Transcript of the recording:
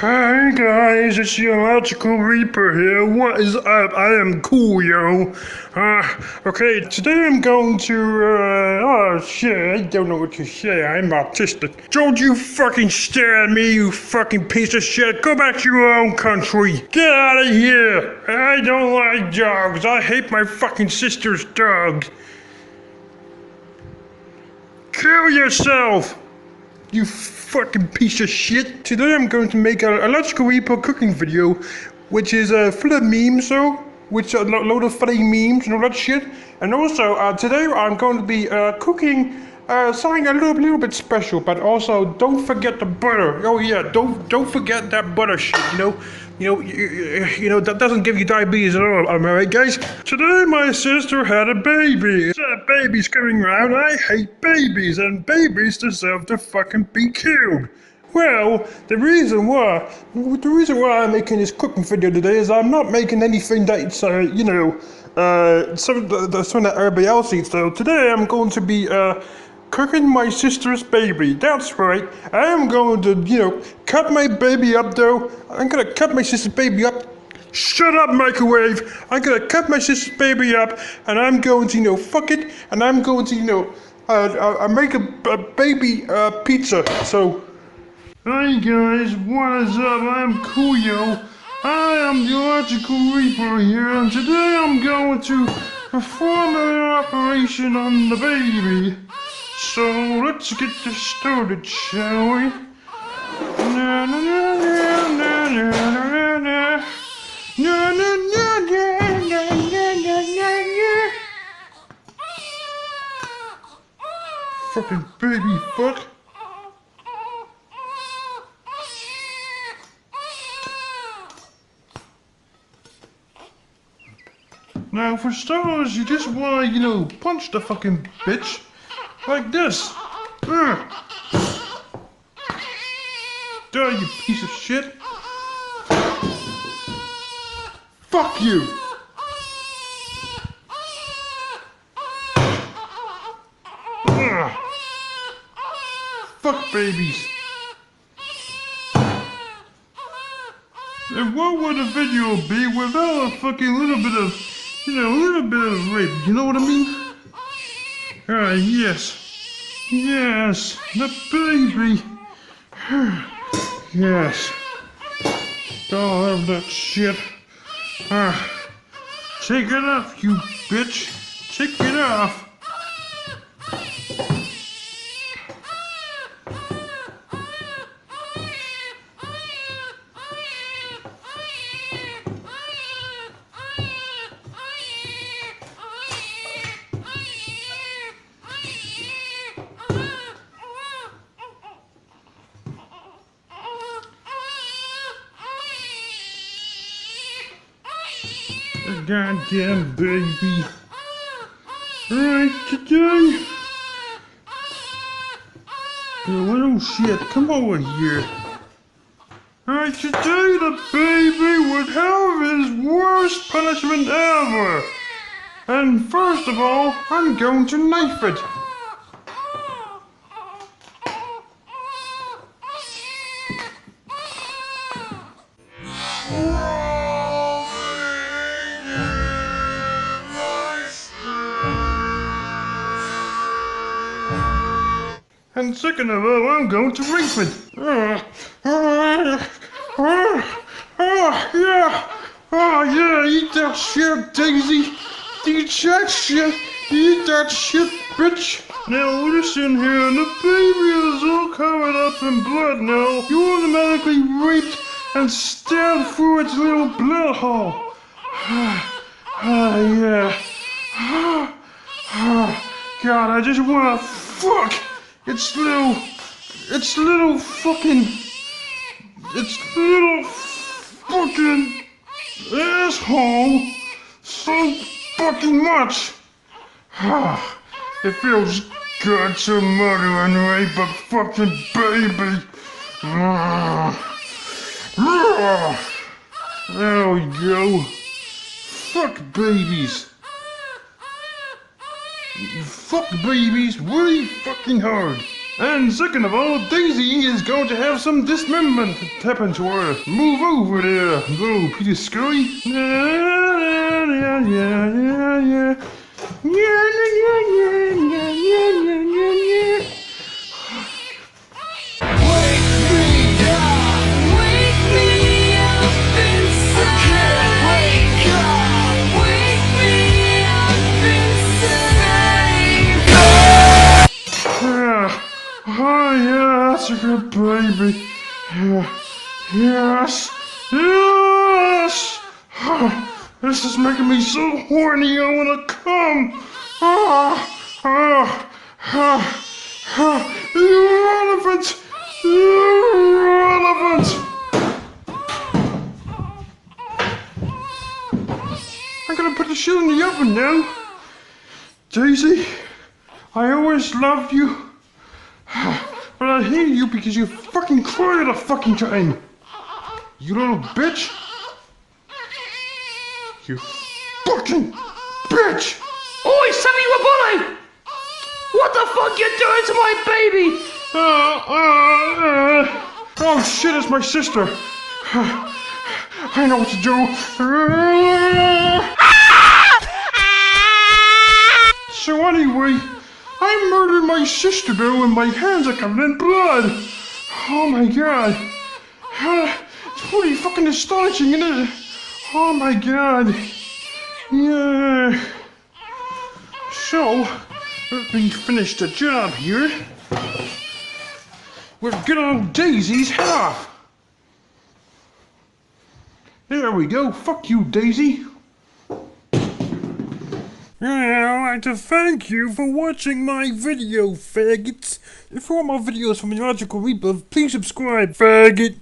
Hi guys, it's the Illogical Reaper here. What is up? I am cool, yo. Okay, today I'm going to, oh shit, I don't know what to say. I'm autistic. Don't you fucking stare at me, you fucking piece of shit. Go back to your own country. Get out of here. I don't like dogs. I hate my fucking sister's dogs. Kill yourself. You fucking piece of shit. Today I'm going to make a Illogical Reaper cooking video, which is full of memes, which are a load of funny memes and all that shit. And also, today I'm going to be cooking something a little bit special, but also don't forget the butter. Oh yeah, don't forget that butter shit, you know, that doesn't give you diabetes at all, am I right, guys? Today my sister had a baby. Babies coming around. I hate babies, and babies deserve to fucking be killed. Well, the reason why I'm making this cooking video today is I'm not making anything that's, something that everybody else eats. So today I'm going to be, cooking my sister's baby. That's right. I am going to, cut my baby up though. I'm gonna cut my sister's baby up. Shut up, microwave. I'm gonna cut my sister's baby up and I'm going to, fuck it. And I'm going to, make a baby, pizza. So, hi guys, what is up? I'm cool, yo. I am the Illogical Reaper here and today I'm going to perform an operation on the baby. So let's get this started, shall we? Na na na na na na na na na na na. Fucking baby fuck. Now for starters, you just wanna, punch the fucking bitch. Like this. Die, you piece of shit. Fuck you. Fuck babies. And what would a video be without a fucking little bit of rape? You know what I mean? Yes. Yes, the baby. Yes. Don't have that shit. Take it off, you bitch. Take it off. Goddamn baby. Alright, today. Little shit, come over here. Alright, today the baby would have his worst punishment ever. And first of all, I'm going to knife it. And second of all, I'm going to rape it. Yeah, eat that shit, Daisy. Eat that shit. Eat that shit, bitch. Now listen here, the baby is all covered up in blood now. You automatically raped and stabbed through its little blood hole. Yeah. God, I just wanna fuck. It's little fucking asshole so fucking much. It feels good to murder and rape a fucking baby. There we go. Fuck babies. Fuck babies really fucking hard. And second of all, Daisy is going to have some dismemberment happen to her. Move over there, little Peter Scurry. Yeah, yeah, yeah, yeah, yeah. Yeah, yeah, yeah, yeah, yeah, yeah, yeah, yeah. Oh yeah, that's a good baby. Yeah. Yes, yes. This is making me so horny. I wanna come. You elephant! You elephant! I'm gonna put the shit in the oven now. Daisy, I always loved you. But I hate you because you fucking cry all the fucking time. You little bitch. You fucking bitch. Oi, Sammy Wabole! What the fuck you doing to my baby? Oh shit, it's my sister. I know what to do. So anyway, I murdered my sister though and my hands are covered in blood. Oh my god. It's pretty fucking astonishing, isn't it? Oh my god. Yeah. So, let me finish the job here. We'll get on Daisy's head off. There we go. Fuck you, Daisy. I'd like to thank you for watching my video, faggots. For more videos from Illogical Reupload, please subscribe, faggot.